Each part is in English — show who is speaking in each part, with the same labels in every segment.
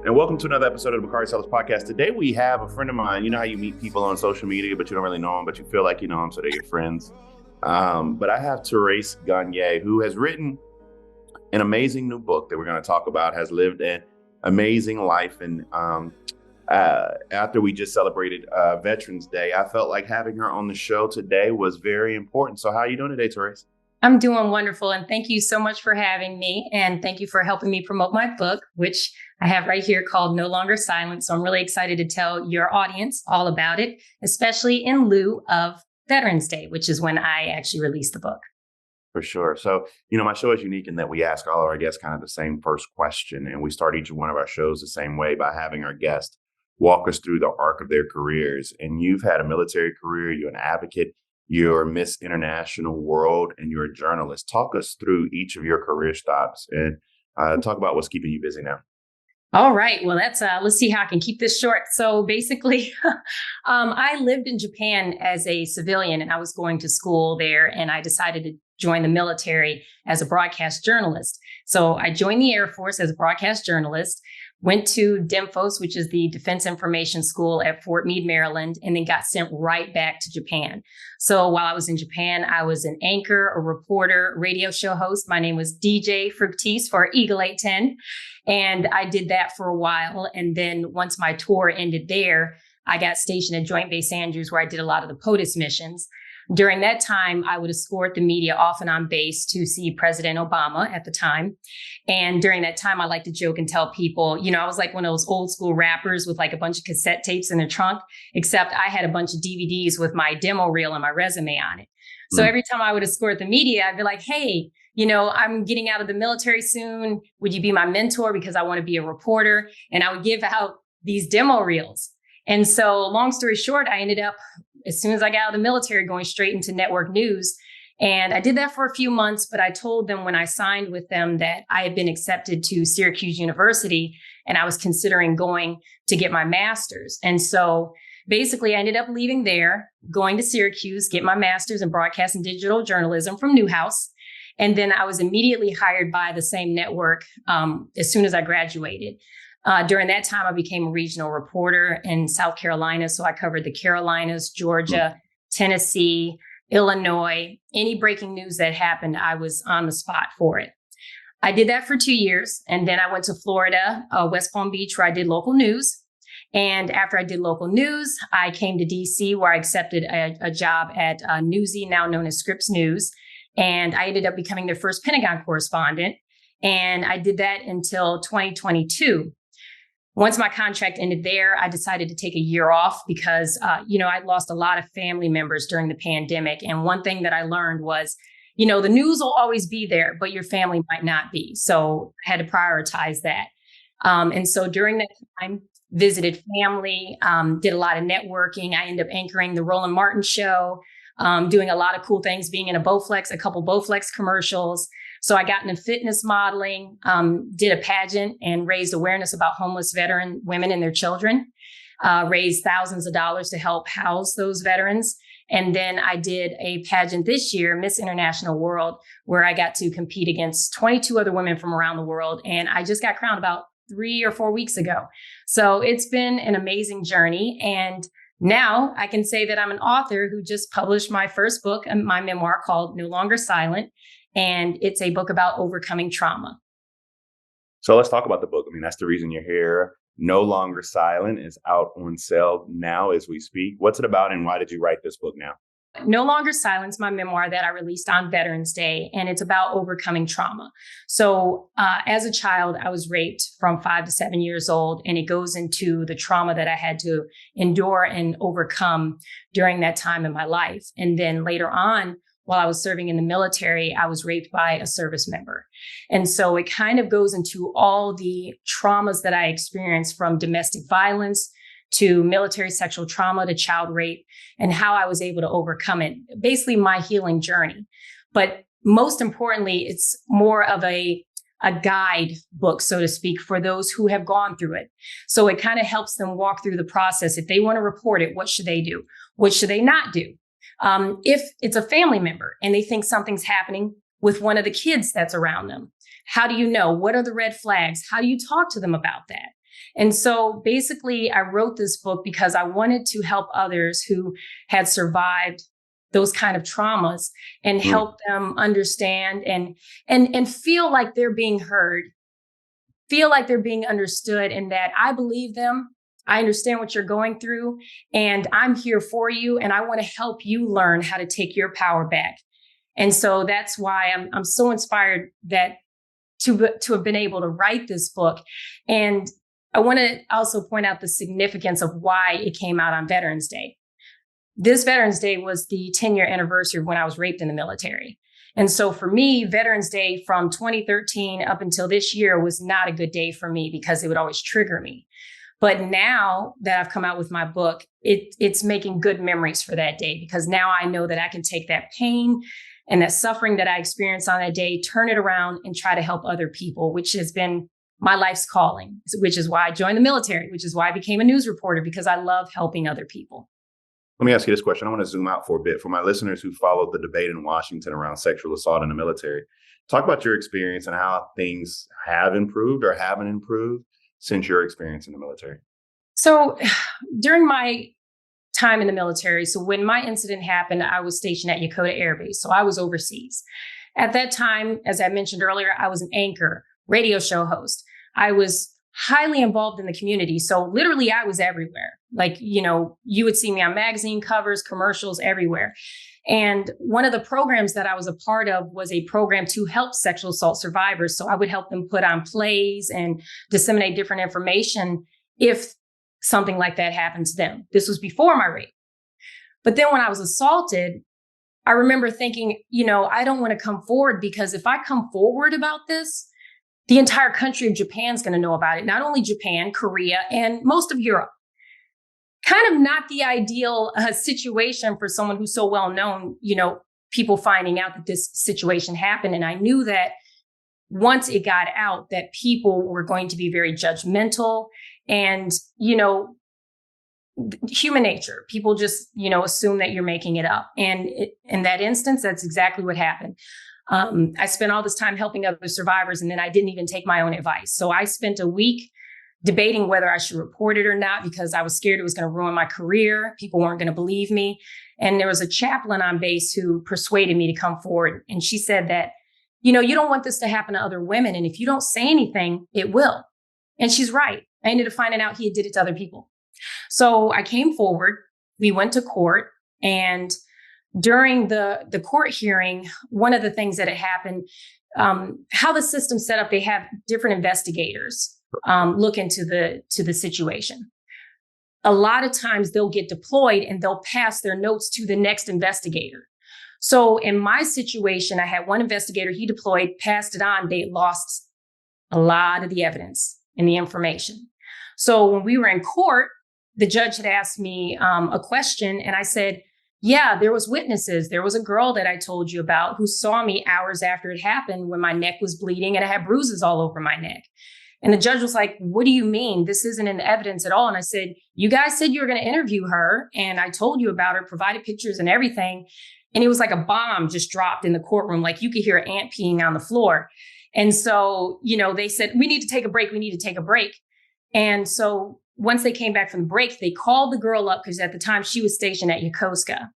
Speaker 1: And welcome to another episode of the Bakari Sellers podcast. Today we have a friend of mine. You know how you meet people on social media, but you don't really know them, but you feel like you know them, so they're your friends. But I have Terace Garnier, who has written an amazing new book that we're going to talk about, has lived an amazing life. And after we just celebrated Veterans Day, I felt like having her on the show today was very important. So how are you doing today, Terace?
Speaker 2: I'm doing wonderful. And thank you so much for having me. And thank you for helping me promote my book, which I have right here called No Longer Silent. So I'm really excited to tell your audience all about it, especially in lieu of Veterans Day, which is when I actually released the book.
Speaker 1: For sure. So, my show is unique in that we ask all of our guests kind of the same first question. And we start each one of our shows the same way by having our guests walk us through the arc of their careers. And you've had a military career, you're an advocate, you're Miss International World, and you're a journalist. Talk us through each of your career stops and talk about what's keeping you busy now.
Speaker 2: All right. Well, let's see how I can keep this short. So basically, I lived in Japan as a civilian and I was going to school there, and I decided to join the military as a broadcast journalist. So I joined the Air Force as a broadcast journalist, went to DIMFOS, which is the Defense Information School at Fort Meade, Maryland, and then got sent right back to Japan. So while I was in Japan, I was an anchor, a reporter, radio show host. My name was DJ Fructis for Eagle 810. And I did that for a while. And then once my tour ended there, I got stationed at Joint Base Andrews, where I did a lot of the POTUS missions. During that time, I would escort the media off and on base to see President Obama at the time. And during that time, I like to joke and tell people, I was like one of those old school rappers with like a bunch of cassette tapes in their trunk, except I had a bunch of DVDs with my demo reel and my resume on it. So every time I would escort the media, I'd be like, hey, I'm getting out of the military soon. Would you be my mentor? Because I want to be a reporter. And I would give out these demo reels. And so long story short, I ended up, as soon as I got out of the military, going straight into network news. And I did that for a few months, but I told them when I signed with them that I had been accepted to Syracuse University and I was considering going to get my master's. And so basically I ended up leaving there, going to Syracuse, get my master's in broadcast and digital journalism from Newhouse. And then I was immediately hired by the same network as soon as I graduated. During that time, I became a regional reporter in South Carolina. So I covered the Carolinas, Georgia, Tennessee, Illinois. Any breaking news that happened, I was on the spot for it. I did that for 2 years. And then I went to Florida, West Palm Beach, where I did local news. And after I did local news, I came to DC, where I accepted a job at Newsy, now known as Scripps News. And I ended up becoming their first Pentagon correspondent. And I did that until 2022. Once my contract ended there, I decided to take a year off because, I'd lost a lot of family members during the pandemic. And one thing that I learned was, the news will always be there, but your family might not be. So I had to prioritize that. And so during that time, visited family, did a lot of networking. I ended up anchoring the Roland Martin show, doing a lot of cool things, being in a couple Bowflex commercials. So I got into fitness modeling, did a pageant and raised awareness about homeless veteran women and their children, raised thousands of dollars to help house those veterans. And then I did a pageant this year, Miss International World, where I got to compete against 22 other women from around the world. And I just got crowned about 3 or 4 weeks ago. So it's been an amazing journey. And now I can say that I'm an author who just published my first book, my memoir called No Longer Silent. And it's a book about overcoming trauma.
Speaker 1: So let's talk about the book. That's the reason you're here. No Longer Silent is out on sale now as we speak. What's it about and why did you write this book now?
Speaker 2: No Longer Silent is my memoir that I released on Veterans Day, and it's about overcoming trauma. So as a child, I was raped from 5 to 7 years old, and it goes into the trauma that I had to endure and overcome during that time in my life. And then later on, while I was serving in the military, I was raped by a service member. And so it kind of goes into all the traumas that I experienced, from domestic violence to military sexual trauma to child rape, and how I was able to overcome it. Basically my healing journey. But most importantly, it's more of a guide book, so to speak, for those who have gone through it. So it kind of helps them walk through the process. If they want to report it, what should they do? What should they not do? If it's a family member and they think something's happening with one of the kids that's around them, how do you know? What are the red flags? How do you talk to them about that? And so basically, I wrote this book because I wanted to help others who had survived those kind of traumas and help them understand and feel like they're being heard, feel like they're being understood, and that I believe them. I understand what you're going through, and I'm here for you. And I want to help you learn how to take your power back. And so that's why I'm so inspired that to have been able to write this book. And I want to also point out the significance of why it came out on Veterans Day. This Veterans Day was the 10-year anniversary of when I was raped in the military. And so for me, Veterans Day from 2013 up until this year was not a good day for me because it would always trigger me. But now that I've come out with my book, it's making good memories for that day, because now I know that I can take that pain and that suffering that I experienced on that day, turn it around and try to help other people, which has been my life's calling, which is why I joined the military, which is why I became a news reporter, because I love helping other people.
Speaker 1: Let me ask you this question. I want to zoom out for a bit for my listeners who followed the debate in Washington around sexual assault in the military. Talk about your experience and how things have improved or haven't improved since your experience in the military.
Speaker 2: So during my time in the military, so when my incident happened, I was stationed at Yokota Air Base. So I was overseas. At that time, as I mentioned earlier, I was an anchor, radio show host. I was highly involved in the community. So literally I was everywhere. Like, you would see me on magazine covers, commercials, everywhere. And one of the programs that I was a part of was a program to help sexual assault survivors. So I would help them put on plays and disseminate different information if something like that happened to them. This was before my rape. But then when I was assaulted, I remember thinking, I don't want to come forward, because if I come forward about this, the entire country of Japan is going to know about it. Not only Japan, Korea, and most of Europe. Kind of not the ideal situation for someone who's so well known, people finding out that this situation happened. And I knew that once it got out, that people were going to be very judgmental and, human nature. People just, assume that you're making it up. And in that instance, that's exactly what happened. I spent all this time helping other survivors, and then I didn't even take my own advice. So I spent a week debating whether I should report it or not, because I was scared it was going to ruin my career. People weren't going to believe me. And there was a chaplain on base who persuaded me to come forward. And she said that, you don't want this to happen to other women. And if you don't say anything, it will. And she's right. I ended up finding out he did it to other people. So I came forward. We went to court. And during the court hearing, one of the things that had happened, how the system's set up, they have different investigators look into the situation. A lot of times they'll get deployed and they'll pass their notes to the next investigator. So in my situation, I had one investigator, he deployed, passed it on. They lost a lot of the evidence and the information. So when we were in court, the judge had asked me a question, and I said, yeah, there was witnesses. There was a girl that I told you about who saw me hours after it happened when my neck was bleeding and I had bruises all over my neck. And the judge was like, what do you mean? This isn't in the evidence at all. And I said, you guys said you were going to interview her. And I told you about her, provided pictures and everything. And it was like a bomb just dropped in the courtroom. Like you could hear an ant peeing on the floor. And so, they said, we need to take a break. We need to take a break. And so once they came back from the break, they called the girl up, because at the time she was stationed at Yokosuka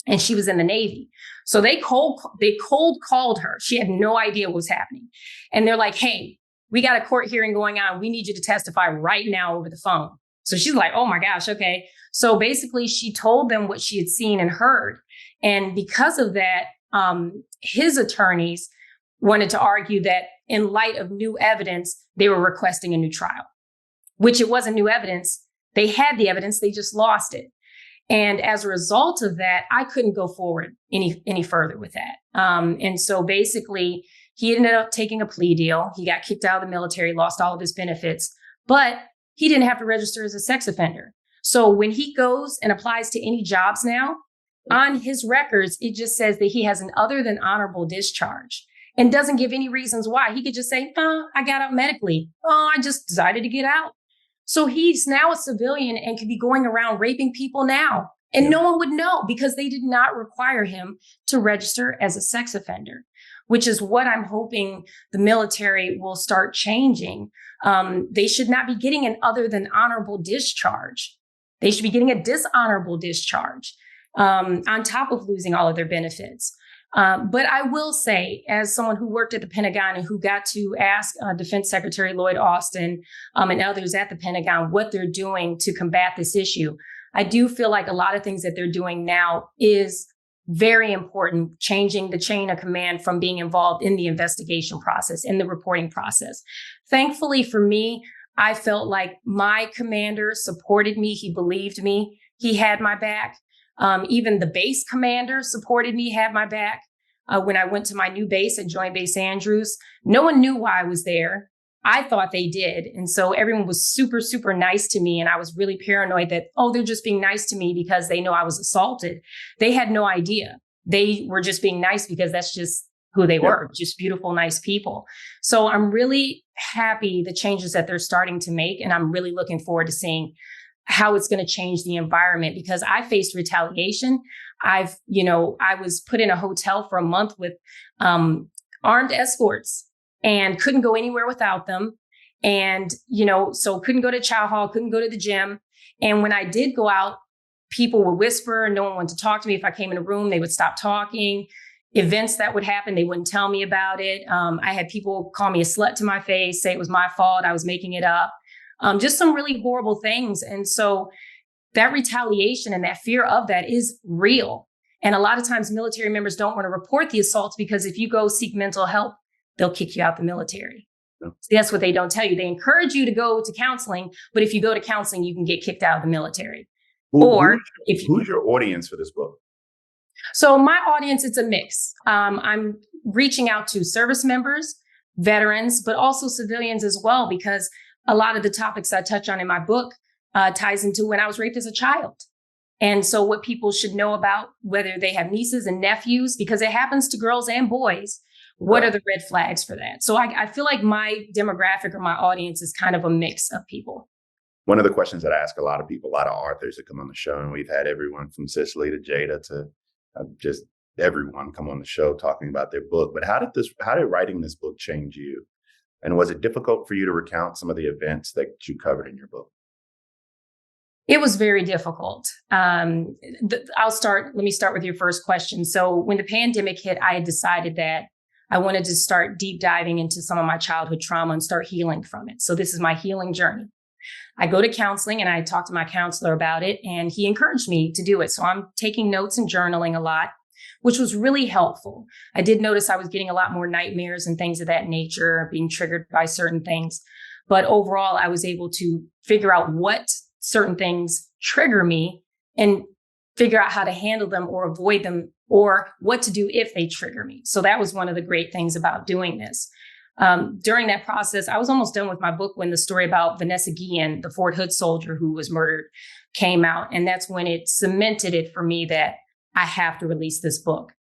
Speaker 2: and she was in the Navy. So they cold called her. She had no idea what was happening. And they're like, hey, we got a court hearing going on. We need you to testify right now over the phone. So she's like, oh my gosh, okay. So basically she told them what she had seen and heard. And because of that, his attorneys wanted to argue that in light of new evidence, they were requesting a new trial, which it wasn't new evidence. They had the evidence, they just lost it. And as a result of that, I couldn't go forward any further with that. And so basically, he ended up taking a plea deal. He got kicked out of the military, lost all of his benefits, but he didn't have to register as a sex offender. So when he goes and applies to any jobs now, on his records, it just says that he has an other than honorable discharge and doesn't give any reasons why. He could just say, I got out medically. I just decided to get out. So he's now a civilian and could be going around raping people now. And no one would know, because they did not require him to register as a sex offender. which is what I'm hoping the military will start changing. They should not be getting an other than honorable discharge. They should be getting a dishonorable discharge on top of losing all of their benefits. But I will say, as someone who worked at the Pentagon and who got to ask Defense Secretary Lloyd Austin and others at the Pentagon what they're doing to combat this issue, I do feel like a lot of things that they're doing now is very important, changing the chain of command from being involved in the investigation process, in the reporting process. Thankfully for me, I felt like my commander supported me. He believed me. He had my back. Even the base commander supported me, had my back. When I went to my new base at Joint Base Andrews, no one knew why I was there. I thought they did. And so everyone was super, super nice to me. And I was really paranoid that, oh, they're just being nice to me because they know I was assaulted. They had no idea. They were just being nice because that's just who they were, just beautiful, nice people. So I'm really happy the changes that they're starting to make. And I'm really looking forward to seeing how it's going to change the environment, because I faced retaliation. I was put in a hotel for a month with armed escorts and couldn't go anywhere without them. And, so couldn't go to chow hall, couldn't go to the gym. And when I did go out, people would whisper, no one wanted to talk to me. If I came in a room, they would stop talking. Events that would happen, they wouldn't tell me about it. I had people call me a slut to my face, say it was my fault, I was making it up. Just some really horrible things. And so that retaliation and that fear of that is real. And a lot of times military members don't want to report the assaults because if you go seek mental help, they'll kick you out the military. So that's what they don't tell you. They encourage you to go to counseling, but if you go to counseling, you can get kicked out of the military.
Speaker 1: Who's your audience for this book?
Speaker 2: So my audience, it's a mix. I'm reaching out to service members, veterans, but also civilians as well, because a lot of the topics I touch on in my book ties into when I was raped as a child. And so what people should know about, whether they have nieces and nephews, because it happens to girls and boys, what are the red flags for that? So I feel like my demographic or my audience is kind of a mix of people.
Speaker 1: One of the questions that I ask a lot of people, a lot of authors that come on the show, and we've had everyone from Cicely to Jada to just everyone come on the show talking about their book. But how did writing this book change you? And was it difficult for you to recount some of the events that you covered in your book?
Speaker 2: It was very difficult. Let me start with your first question. So when the pandemic hit, I had decided that I wanted to start deep diving into some of my childhood trauma and start healing from it. So this is my healing journey. I go to counseling and I talk to my counselor about it, and he encouraged me to do it. So I'm taking notes and journaling a lot, which was really helpful. I did notice I was getting a lot more nightmares and things of that nature, being triggered by certain things. But overall, I was able to figure out what certain things trigger me and figure out how to handle them or avoid them, or what to do if they trigger me. So that was one of the great things about doing this. During that process, I was almost done with my book when the story about Vanessa Guillen, the Fort Hood soldier who was murdered, came out. And that's when it cemented it for me that I have to release this book.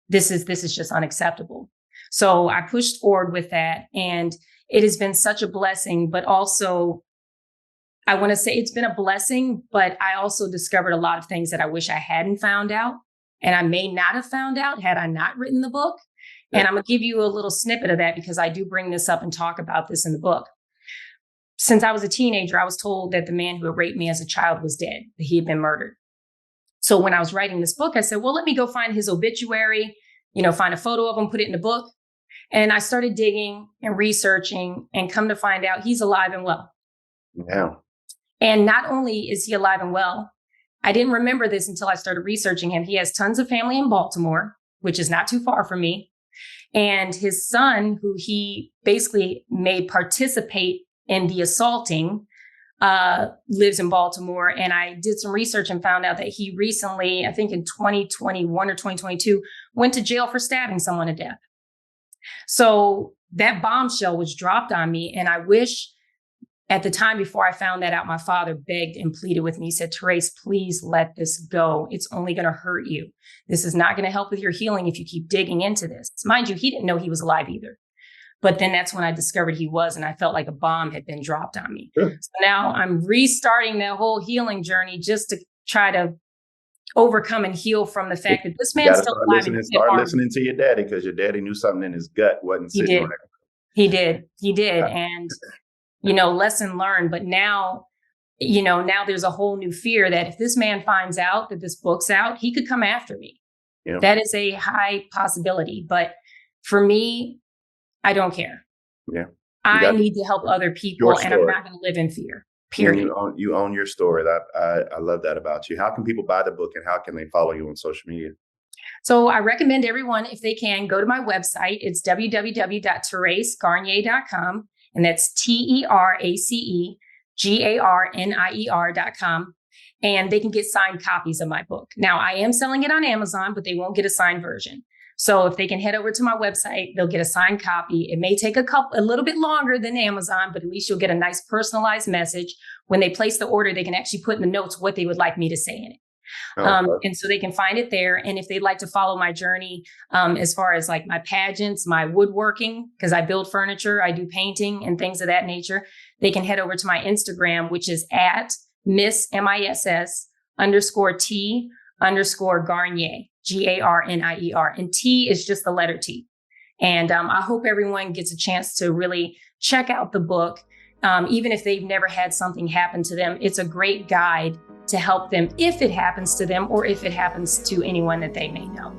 Speaker 2: This is just unacceptable. So I pushed forward with that, and it has been such a blessing, but also I want to say it's been a blessing, but I also discovered a lot of things that I wish I hadn't found out, and I may not have found out had I not written the book. And I'm going to give you a little snippet of that because I do bring this up and talk about this in the book. Since I was a teenager, I was told that the man who had raped me as a child was dead, that he had been murdered. So when I was writing this book, I said, well, let me go find his obituary, find a photo of him, put it in the book. And I started digging and researching, and come to find out he's alive and well.
Speaker 1: Yeah.
Speaker 2: And not only is he alive and well, I didn't remember this until I started researching him. He has tons of family in Baltimore, which is not too far from me. And his son, who he basically made participate in the assaulting, lives in Baltimore. And I did some research and found out that he recently, I think in 2021 or 2022, went to jail for stabbing someone to death. So that bombshell was dropped on me. And I wish at the time before I found that out, my father begged and pleaded with me. He said, Terace, please let this go. It's only going to hurt you. This is not going to help with your healing if you keep digging into this. Mind you, he didn't know he was alive either. But then that's when I discovered he was, and I felt like a bomb had been dropped on me. Sure. So now I'm restarting that whole healing journey just to try to overcome and heal from the fact that this
Speaker 1: You
Speaker 2: man's
Speaker 1: got to
Speaker 2: still
Speaker 1: start
Speaker 2: alive
Speaker 1: listening.
Speaker 2: and
Speaker 1: Start
Speaker 2: armed.
Speaker 1: listening to your daddy, because your daddy knew something in his gut wasn't
Speaker 2: He
Speaker 1: sitting
Speaker 2: did.
Speaker 1: right.
Speaker 2: He did. And, lesson learned. But now, now there's a whole new fear that if this man finds out that this book's out, he could come after me.
Speaker 1: Yeah.
Speaker 2: That is a high possibility. But for me, I don't care.
Speaker 1: Yeah.
Speaker 2: I need to help other people, and I'm not going to live in fear. Period.
Speaker 1: You own your story. I love that about you. How can people buy the book, and how can they follow you on social media?
Speaker 2: So I recommend everyone, if they can, go to my website. It's www.teracegarnier.com. And that's TeraceGarnier.com. And they can get signed copies of my book. Now, I am selling it on Amazon, but they won't get a signed version. So if they can head over to my website, they'll get a signed copy. It may take a little bit longer than Amazon, but at least you'll get a nice personalized message. When they place the order, they can actually put in the notes what they would like me to say in it. And so they can find it there. And if they'd like to follow my journey, as far as like my pageants, my woodworking, because I build furniture, I do painting and things of that nature, they can head over to my Instagram, which is at Miss MISS_T_Garnier, Garnier. And T is just the letter T. And I hope everyone gets a chance to really check out the book. Even if they've never had something happen to them, it's a great guide to help them if it happens to them or if it happens to anyone that they may know.